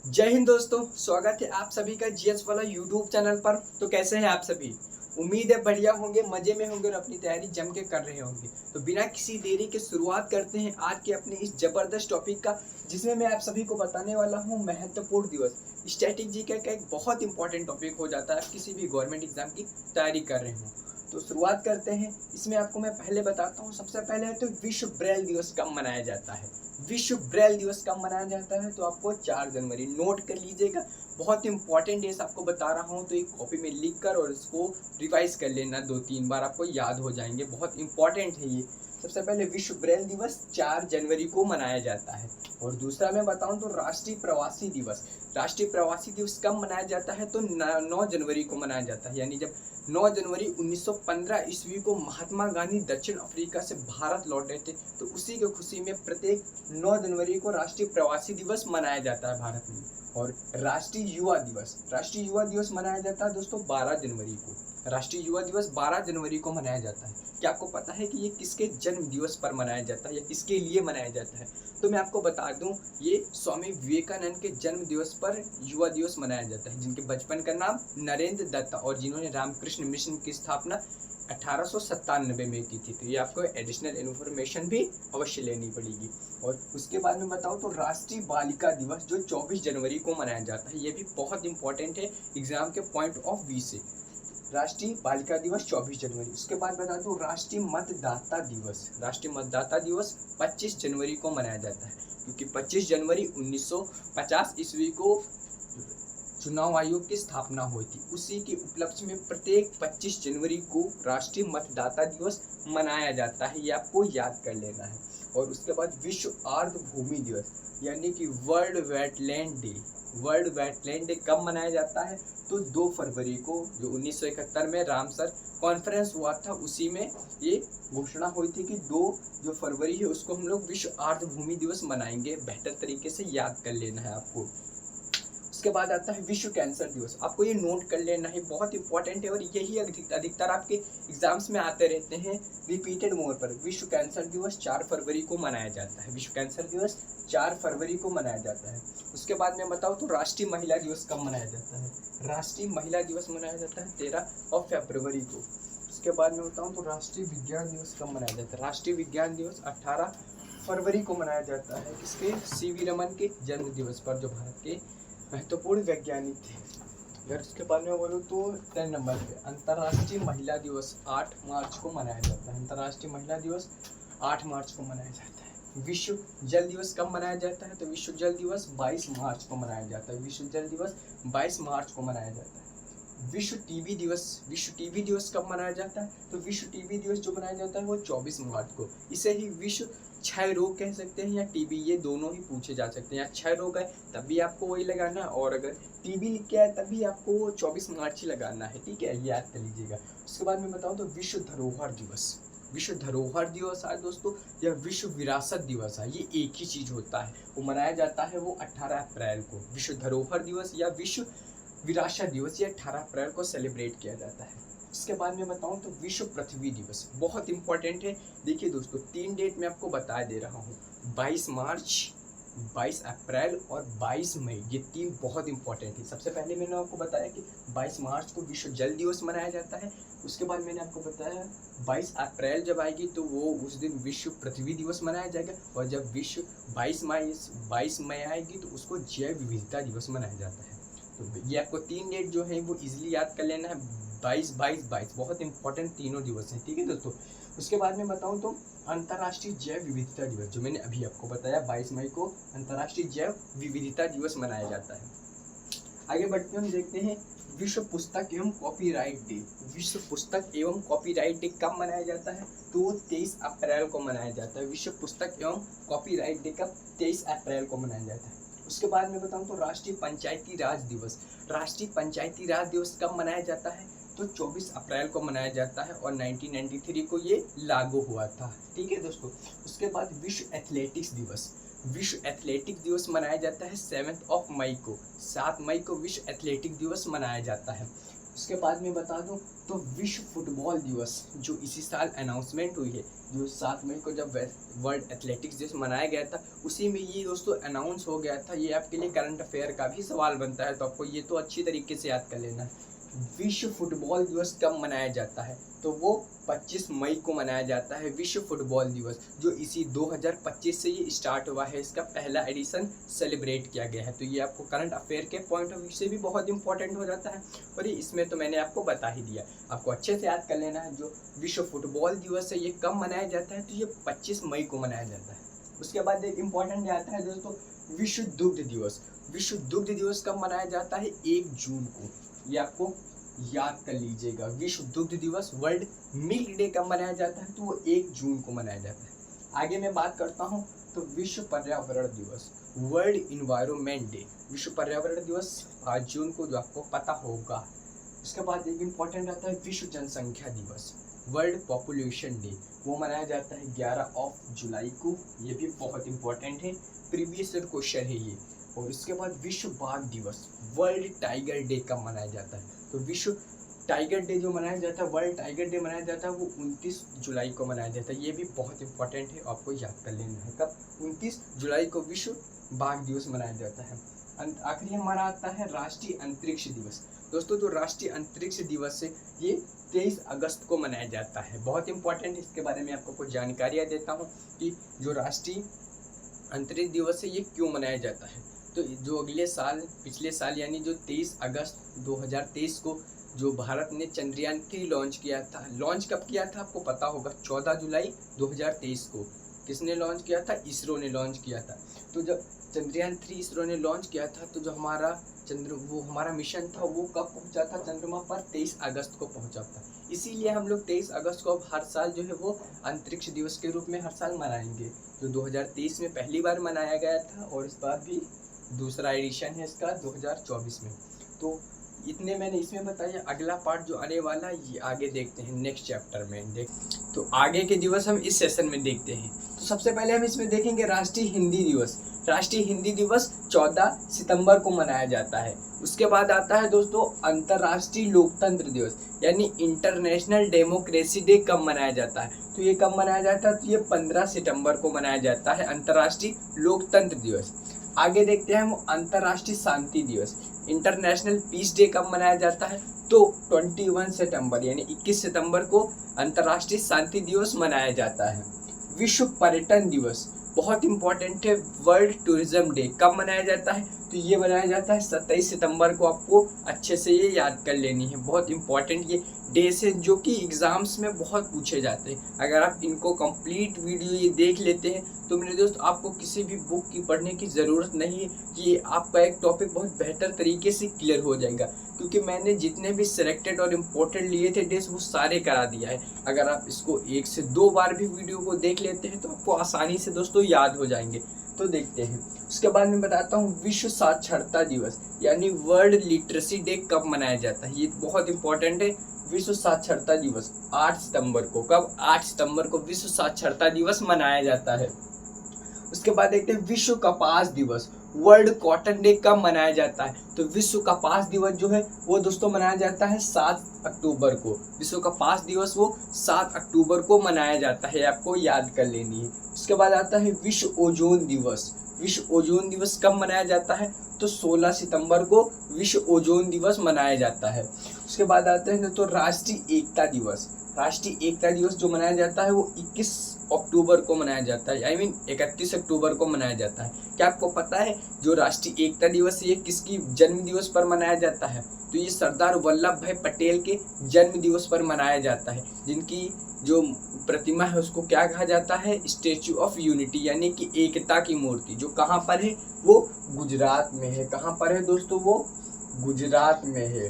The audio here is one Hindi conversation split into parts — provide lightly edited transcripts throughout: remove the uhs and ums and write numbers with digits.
जय हिंद दोस्तों, स्वागत है आप सभी का जीएस वाला यूट्यूब चैनल पर। तो कैसे हैं आप सभी? उम्मीद है बढ़िया होंगे, मजे में होंगे और अपनी तैयारी जम के कर रहे होंगे। तो बिना किसी देरी के शुरुआत करते हैं आज के अपने इस जबरदस्त टॉपिक का, जिसमें मैं आप सभी को बताने वाला हूं महत्वपूर्ण दिवस। स्टैटिक जीके का एक बहुत इंपॉर्टेंट टॉपिक हो जाता है किसी भी गवर्नमेंट एग्जाम की तैयारी कर रहे हो। तो शुरुआत करते हैं। इसमें आपको मैं पहले बताता हूँ। सबसे पहले तो विश्व ब्रेल दिवस कब मनाया जाता है। विश्व ब्रेल दिवस कब मनाया जाता है तो आपको 4 जनवरी नोट कर लीजिएगा। बहुत इंपॉर्टेंट डेज आपको बता रहा हूँ, तो एक कॉपी में लिख कर और इसको रिवाइज कर लेना, 2-3 बार आपको याद हो जाएंगे। बहुत इंपॉर्टेंट है ये। सबसे पहले विश्व ब्रेल दिवस 4 जनवरी को मनाया जाता है। और दूसरा मैं बताऊं तो राष्ट्रीय प्रवासी दिवस। राष्ट्रीय प्रवासी दिवस कब मनाया जाता है तो 9 जनवरी को मनाया जाता है। यानी जब 9 जनवरी 1915 ईस्वी को महात्मा गांधी दक्षिण अफ्रीका से भारत लौटे थे, तो उसी की खुशी में प्रत्येक 9 जनवरी को राष्ट्रीय प्रवासी दिवस मनाया जाता है भारत में। और राष्ट्रीय युवा दिवस मनाया जाता है दोस्तों 12 जनवरी को। राष्ट्रीय युवा दिवस 12 जनवरी को मनाया जाता है। क्या आपको पता है कि ये किसके जन्म दिवस पर मनाया जाता है या किसके लिए मनाया जाता है? तो मैं आपको बता दूं, ये स्वामी विवेकानंद के जन्म दिवस पर युवा दिवस मनाया जाता है, जिनके बचपन का नाम नरेंद्र दत्त और जिन्होंने रामकृष्ण मिशन की स्थापना 1897 में की थी। तो ये आपको एडिशनल इन्फॉर्मेशन भी अवश्य लेनी पड़ेगी। और उसके बाद में बताऊं तो राष्ट्रीय बालिका दिवस जो 24 जनवरी को मनाया जाता है, ये भी बहुत इंपॉर्टेंट है एग्जाम के पॉइंट ऑफ व्यू से। राष्ट्रीय बालिका दिवस 24 जनवरी। उसके बाद बता दूं राष्ट्रीय मतदाता दिवस। राष्ट्रीय मतदाता दिवस 25 जनवरी को मनाया जाता है, क्योंकि 25 जनवरी 1950 ईस्वी को चुनाव आयोग की स्थापना हुई थी। उसी के उपलक्ष्य में प्रत्येक 25 जनवरी को राष्ट्रीय मतदाता दिवस मनाया जाता है। ये आपको याद कर लेना है। और उसके बाद विश्व आर्द्र भूमि दिवस यानी कि world wetland day. World wetland day कब मनाया जाता है तो 2 फरवरी को, जो 1971 में रामसर कॉन्फ्रेंस हुआ था, उसी में ये घोषणा हुई थी कि 2 फरवरी है उसको हम लोग विश्व आर्द्र भूमि दिवस मनाएंगे। बेहतर तरीके से याद कर लेना है आपको। उसके बाद आता है विश्व कैंसर दिवस। आपको ये नोट कर लेना है, बहुत इंपॉर्टेंट है और यही अधिकतर आपके एग्जाम्स में आते रहते हैं रिपीटेड मोड पर। विश्व कैंसर दिवस 4 फरवरी को मनाया जाता है। विश्व कैंसर दिवस 4 फरवरी को मनाया जाता है। उसके बाद मैं बताऊँ तो राष्ट्रीय महिला दिवस कब मनाया जाता है। राष्ट्रीय महिला दिवस मनाया जाता है 13 फरवरी को। उसके बाद मैं बताऊँ तो राष्ट्रीय विज्ञान दिवस कब मनाया जाता है। राष्ट्रीय विज्ञान दिवस 18 फरवरी को मनाया जाता है। किसके? सीवी रमन के जन्म दिवस पर, जो भारत के महत्वपूर्ण वैज्ञानिक थे। अगर उसके बाद में बोलूँ तो 10 नंबर पे अंतर्राष्ट्रीय महिला दिवस 8 मार्च को मनाया जाता है। अंतर्राष्ट्रीय महिला दिवस 8 मार्च को मनाया जाता है। विश्व जल दिवस कब मनाया जाता है तो विश्व जल दिवस 22 मार्च को मनाया जाता है। विश्व जल दिवस 22 मार्च को मनाया जाता है। विश्व टीबी दिवस कब मनाया जाता है तो विश्व टीबी दिवस जो मनाया जाता है वो 24 मार्च को। इसे ही विश्व क्षय रोग कह सकते हैं या टीबी, ये दोनों ही पूछे जा सकते हैं। या क्षय रोग है तब भी आपको वही लगाना है, और अगर टीबी लिख के आए तब भी आपको 24 मार्च ही लगाना है। ठीक है, याद कर लीजिएगा। उसके बाद में बताऊँ तो विश्व धरोहर दिवस। विश्व धरोहर दिवस है दोस्तों, या विश्व विरासत दिवस है, ये एक ही चीज होता है। वो मनाया जाता है वो 18 अप्रैल को। विश्व धरोहर दिवस या विश्व विरासत दिवस ये 18 अप्रैल को सेलिब्रेट किया जाता है। इसके बाद में बताऊं तो विश्व पृथ्वी दिवस बहुत इंपॉर्टेंट है। देखिए दोस्तों, 3 डेट मैं आपको बता दे रहा हूँ, 22 मार्च, 22 अप्रैल और 22 मई। ये 3 बहुत इंपॉर्टेंट है। सबसे पहले मैंने आपको बताया कि 22 मार्च को विश्व जल दिवस मनाया जाता है। उसके बाद मैंने आपको बताया 22 अप्रैल जब आएगी तो वो उस दिन विश्व पृथ्वी दिवस मनाया जाएगा। और जब विश्व 22 मई आएगी तो उसको जैव विविधता दिवस मनाया जाता है। तो ये आपको 3 डेट जो है वो इजीली याद कर लेना है। 22 बहुत इंपॉर्टेंट तीनों दिवस हैं। ठीक है दोस्तों। उसके बाद में बताऊं तो अंतर्राष्ट्रीय जैव विविधता दिवस, जो मैंने अभी आपको बताया 22 मई को अंतर्राष्ट्रीय जैव विविधता दिवस मनाया जाता है। आगे बढ़ते हम देखते हैं विश्व पुस्तक एवं कॉपीराइट डे। विश्व पुस्तक एवं कॉपीराइट डे कब मनाया जाता है तो 23 अप्रैल को मनाया जाता है। विश्व पुस्तक एवं कॉपीराइट डे कब? 23 अप्रैल को मनाया जाता है। उसके बाद में बताऊं तो राष्ट्रीय पंचायती राज दिवस। राष्ट्रीय पंचायती राज दिवस कब मनाया जाता है तो 24 अप्रैल को मनाया जाता है और 1993 को ये लागू हुआ था। ठीक है दोस्तों। उसके बाद विश्व एथलेटिक्स दिवस। विश्व एथलेटिक दिवस मनाया जाता है 7 मई को। 7 मई को विश्व एथलेटिक दिवस मनाया जाता है। उसके बाद में बता दूं तो विश्व फुटबॉल दिवस जो इसी साल अनाउंसमेंट हुई है, जो 7 मई को जब वर्ल्ड एथलेटिक्स दिवस मनाया गया था, उसी में ये दोस्तों अनाउंस हो गया था। ये आपके लिए करंट अफेयर का भी सवाल बनता है, तो आपको ये तो अच्छी तरीके से याद कर लेना है। विश्व फुटबॉल दिवस कब मनाया जाता है? तो वो 25 मई को मनाया जाता है विश्व फुटबॉल दिवस, जो इसी 2025 से ये स्टार्ट हुआ है। इसका पहला एडिशन सेलिब्रेट किया गया है। तो ये आपको करंट अफेयर के पॉइंट ऑफ व्यू से भी बहुत इंपॉर्टेंट हो जाता है, और ये इसमें तो मैंने आपको बता ही दिया। आपको अच्छे से याद कर लेना है, जो विश्व फुटबॉल दिवस है ये कब मनाया जाता है? तो ये 25 मई को मनाया जाता है। उसके बाद एक इम्पॉर्टेंट आता है दोस्तों विश्व दुग्ध दिवस। विश्व दुग्ध दिवस कब मनाया जाता है? 1 जून को। ये आपको याद कर लीजिएगा। विश्व दुग्ध दिवस, वर्ल्ड मिल्क डे कब मनाया जाता है? तो वो 1 जून को मनाया जाता है। आगे मैं बात करता हूँ तो विश्व पर्यावरण दिवस, वर्ल्ड इन्वायरमेंट डे। विश्व पर्यावरण दिवस 5 जून को, जो आपको पता होगा। उसके बाद एक इम्पॉर्टेंट आता है विश्व जनसंख्या दिवस, वर्ल्ड पॉपुलेशन डे। वो मनाया जाता है 11 जुलाई को। ये भी बहुत इंपॉर्टेंट है, प्रीवियस ईयर क्वेश्चन है ये। और इसके बाद विश्व बाघ दिवस, वर्ल्ड टाइगर डे कब मनाया जाता है? तो विश्व टाइगर डे जो मनाया जाता है, वर्ल्ड टाइगर डे मनाया जाता है, वो 29 जुलाई को मनाया जाता है। ये भी बहुत इंपॉर्टेंट है, आपको याद कर लेना है। कब? 29 जुलाई को विश्व बाघ दिवस मनाया जाता है। आखिरी हमारा आता है राष्ट्रीय अंतरिक्ष दिवस। दोस्तों जो राष्ट्रीय अंतरिक्ष दिवस है ये 23 अगस्त को मनाया जाता है। बहुत इंपॉर्टेंट, इसके बारे में आपको कुछ जानकारियाँ देता हूँ कि जो राष्ट्रीय अंतरिक्ष दिवस है ये क्यों मनाया जाता है। तो जो अगले साल, पिछले साल यानी जो 23 अगस्त 2023 को जो भारत ने चंद्रयान 3 लॉन्च किया था। लॉन्च कब किया था आपको पता होगा? 14 जुलाई 2023 को। किसने लॉन्च किया था? इसरो ने लॉन्च किया था। तो जब चंद्रयान 3 इसरो ने लॉन्च किया था, तो जो हमारा हमारा मिशन था वो कब पहुंचा था चंद्रमा पर? 23 अगस्त को पहुंचा था। इसीलिए हम लोग 23 अगस्त को अब हर साल जो है वो अंतरिक्ष दिवस के रूप में हर साल मनाएंगे। जो 2023 में पहली बार मनाया गया था, और इस बार भी दूसरा एडिशन है इसका 2024 में। तो इतने मैंने इसमें बताया। अगला पार्ट जो आने वाला है ये आगे देखते हैं नेक्स्ट चैप्टर में। तो आगे के दिवस हम इस सेशन में देखते हैं। तो सबसे पहले हम इसमें देखेंगे राष्ट्रीय हिंदी दिवस। राष्ट्रीय हिंदी दिवस 14 सितंबर को मनाया जाता है। उसके बाद आता है दोस्तों अंतर्राष्ट्रीय लोकतंत्र दिवस, यानी इंटरनेशनल डेमोक्रेसी डे कब मनाया जाता है? तो ये कब मनाया जाता है? तो ये 15 सितंबर को मनाया जाता है, अंतर्राष्ट्रीय लोकतंत्र दिवस। आगे देखते हैं हम अंतर्राष्ट्रीय शांति दिवस, इंटरनेशनल पीस डे कब मनाया जाता है? तो 21 सितंबर यानी 21 सितंबर को अंतर्राष्ट्रीय शांति दिवस मनाया जाता है। विश्व पर्यटन दिवस बहुत इंपॉर्टेंट है, वर्ल्ड टूरिज्म डे कब मनाया जाता है? तो ये मनाया जाता है 27 सितंबर को। आपको अच्छे से ये याद कर लेनी है, बहुत इंपॉर्टेंट ये डेज है जो कि एग्जाम्स में बहुत पूछे जाते हैं। अगर आप इनको कंप्लीट वीडियो ये देख लेते हैं तो मेरे दोस्त आपको किसी भी बुक की पढ़ने की ज़रूरत नहीं है। ये आपका एक टॉपिक बहुत बेहतर तरीके से क्लियर हो जाएगा, क्योंकि मैंने जितने भी सिलेक्टेड और इम्पोर्टेंट लिए थे डेज वो सारे करा दिया है। अगर आप इसको 1 से 2 बार भी वीडियो को देख लेते हैं तो आपको आसानी से दोस्तों याद हो जाएंगे। तो देखते हैं। उसके बाद मैं बताता हूँ विश्व साक्षरता दिवस यानी वर्ल्ड लिटरेसी डे कब मनाया जाता है? ये बहुत इंपॉर्टेंट है। विश्व साक्षरता दिवस 8 सितंबर को। कब? 8 सितंबर को विश्व साक्षरता दिवस मनाया जाता है। उसके बाद देखते हैं विश्व कपास दिवस, वर्ल्ड कॉटन डे कब मनाया जाता है? तो विश्व कपास दिवस जो है वो दोस्तों मनाया जाता है 7 अक्टूबर को। विश्व कपास दिवस वो 7 अक्टूबर को मनाया जाता है, आपको याद कर लेनी है। उसके बाद आता है विश्व ओजोन दिवस। विश्व ओजोन दिवस कब मनाया जाता है? तो 16 सितंबर को विश्व ओजोन दिवस मनाया जाता है। उसके बाद आते हैं तो राष्ट्रीय एकता दिवस। राष्ट्रीय एकता दिवस जो मनाया जाता है वो 21 अक्टूबर को मनाया जाता है, 31 अक्टूबर को मनाया जाता है। क्या आपको पता है जो राष्ट्रीय एकता दिवस ये किसकी जन्म दिवस पर मनाया जाता है? तो ये सरदार वल्लभ भाई पटेल के जन्म दिवस पर मनाया जाता है, जिनकी जो प्रतिमा है उसको क्या कहा जाता है? स्टैचू ऑफ यूनिटी यानी कि एकता की मूर्ति, जो कहाँ पर है? वो गुजरात में है। कहाँ पर है दोस्तों? वो गुजरात में है।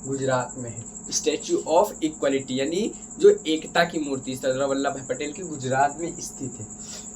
गुजरात में है स्टैचू ऑफ इक्वलिटी यानी जो एकता की मूर्ति सरदार वल्लभ भाई पटेल की गुजरात में स्थित है।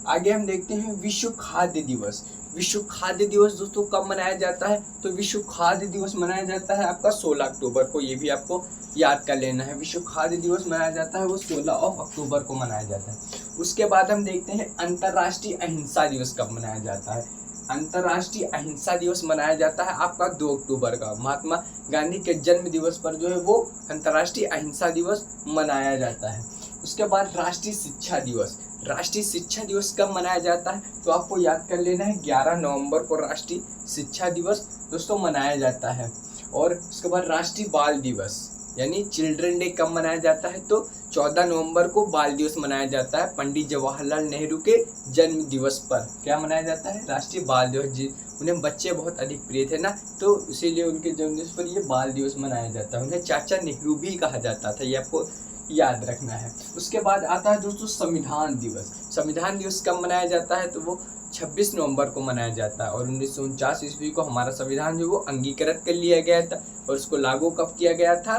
आगे हम देखते हैं विश्व खाद्य दिवस। विश्व खाद्य दिवस दोस्तों कब मनाया जाता है? तो विश्व खाद्य दिवस मनाया जाता है आपका 16 अक्टूबर को। ये भी आपको याद कर लेना है। विश्व खाद्य दिवस मनाया जाता है वो 16 अक्टूबर को मनाया जाता है। उसके बाद हम देखते हैं अंतर्राष्ट्रीय अहिंसा दिवस कब मनाया जाता है? अंतर्राष्ट्रीय अहिंसा दिवस मनाया जाता है आपका 2 अक्टूबर का। महात्मा गांधी के जन्म दिवस पर जो है वो अंतर्राष्ट्रीय अहिंसा दिवस मनाया जाता है। उसके बाद राष्ट्रीय शिक्षा दिवस। राष्ट्रीय शिक्षा दिवस कब मनाया जाता है, तो आपको याद कर लेना है 11 नवंबर को राष्ट्रीय शिक्षा दिवस दोस्तों मनाया जाता है। और उसके बाद राष्ट्रीय बाल दिवस यानी चिल्ड्रन डे कब मनाया जाता है, तो 14 नवंबर को बाल दिवस मनाया जाता है पंडित जवाहरलाल नेहरू के जन्म दिवस पर। क्या मनाया जाता है, राष्ट्रीय बाल दिवस। उन्हें बच्चे बहुत अधिक प्रिय थे ना, तो इसीलिए उनके जन्म दिवस पर ये बाल दिवस मनाया जाता है। उन्हें चाचा नेहरू भी कहा जाता था, ये आपको याद रखना है। उसके बाद आता है दोस्तों संविधान दिवस। संविधान दिवस कब मनाया जाता है, तो वो 26 नवंबर को मनाया जाता है। और 1949 ईस्वी को हमारा संविधान जो वो अंगीकृत कर लिया गया था। और उसको लागू कब किया गया था,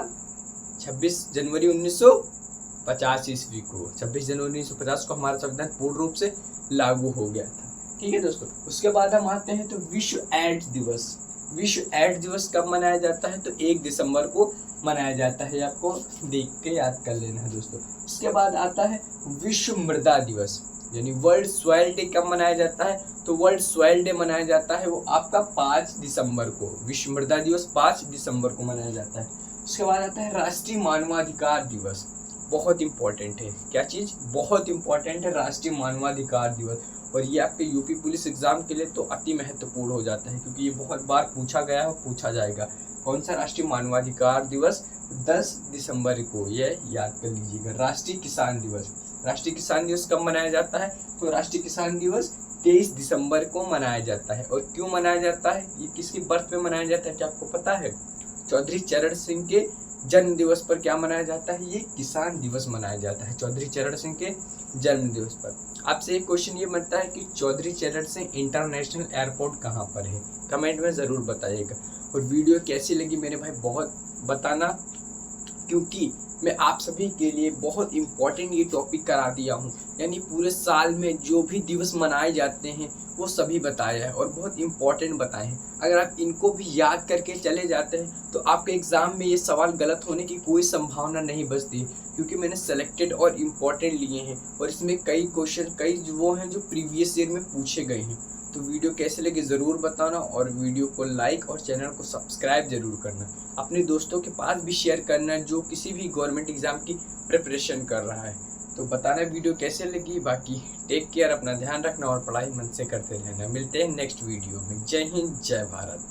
26 जनवरी 1950 ईस्वी को। 26 जनवरी 1950 को हमारा संविधान पूर्ण रूप से लागू हो गया था। ठीक है दोस्तों, उसके बाद हम आते हैं तो विश्व एड्स दिवस। विश्व एड्स दिवस कब मनाया जाता है, तो 1 दिसंबर को मनाया जाता है। आपको देख के याद कर लेना है दोस्तों। इसके बाद आता है विश्व मृदा दिवस यानी वर्ल्ड सॉइल डे। कब मनाया जाता है, तो वर्ल्ड सॉइल डे मनाया जाता है वो आपका 5 दिसंबर को। विश्व मृदा दिवस 5 दिसंबर को मनाया जाता है। उसके बाद आता है राष्ट्रीय मानवाधिकार दिवस। बहुत इंपॉर्टेंट है, क्या चीज़ बहुत इंपॉर्टेंट है, राष्ट्रीय मानवाधिकार दिवस। और ये आपके यूपी पुलिस एग्जाम के लिए तो अति महत्वपूर्ण हो जाता है, क्योंकि ये बहुत बार पूछा गया है, पूछा जाएगा। कौन सा राष्ट्रीय मानवाधिकार दिवस, 10 दिसंबर को, ये याद कर लीजिएगा। राष्ट्रीय किसान दिवस। राष्ट्रीय किसान दिवस कब मनाया जाता है, तो राष्ट्रीय किसान दिवस 23 दिसंबर को मनाया जाता है। और क्यों मनाया जाता है, ये किसकी बर्थ पे मनाया जाता है, क्या आपको पता है, चौधरी चरण सिंह के जन्म दिवस पर क्या मनाया जाता है, ये किसान दिवस मनाया जाता है चौधरी चरण सिंह के जन्म दिवस पर। आपसे एक क्वेश्चन ये बनता है कि चौधरी चरण सिंह इंटरनेशनल एयरपोर्ट कहाँ पर है, कमेंट में ज़रूर बताइएगा। और वीडियो कैसी लगी मेरे भाई बहुत बताना, क्योंकि मैं आप सभी के लिए बहुत इम्पोर्टेंट ये टॉपिक करा दिया हूँ। यानी पूरे साल में जो भी दिवस मनाए जाते हैं वो सभी बताया है और बहुत इम्पोर्टेंट बताए हैं। अगर आप इनको भी याद करके चले जाते हैं तो आपके एग्ज़ाम में ये सवाल गलत होने की कोई संभावना नहीं बचती, क्योंकि मैंने सेलेक्टेड और इम्पोर्टेंट लिए हैं और इसमें कई क्वेश्चन कई वो हैं जो प्रीवियस ईयर में पूछे गए हैं। तो वीडियो कैसे लगे ज़रूर बताना और वीडियो को लाइक और चैनल को सब्सक्राइब ज़रूर करना। अपने दोस्तों के पास भी शेयर करना जो किसी भी गवर्नमेंट एग्ज़ाम की प्रिपरेशन कर रहा है। तो बताना वीडियो कैसे लगी। बाकी टेक केयर, अपना ध्यान रखना और पढ़ाई मन से करते रहना। मिलते हैं नेक्स्ट वीडियो में। जय हिंद, जय भारत।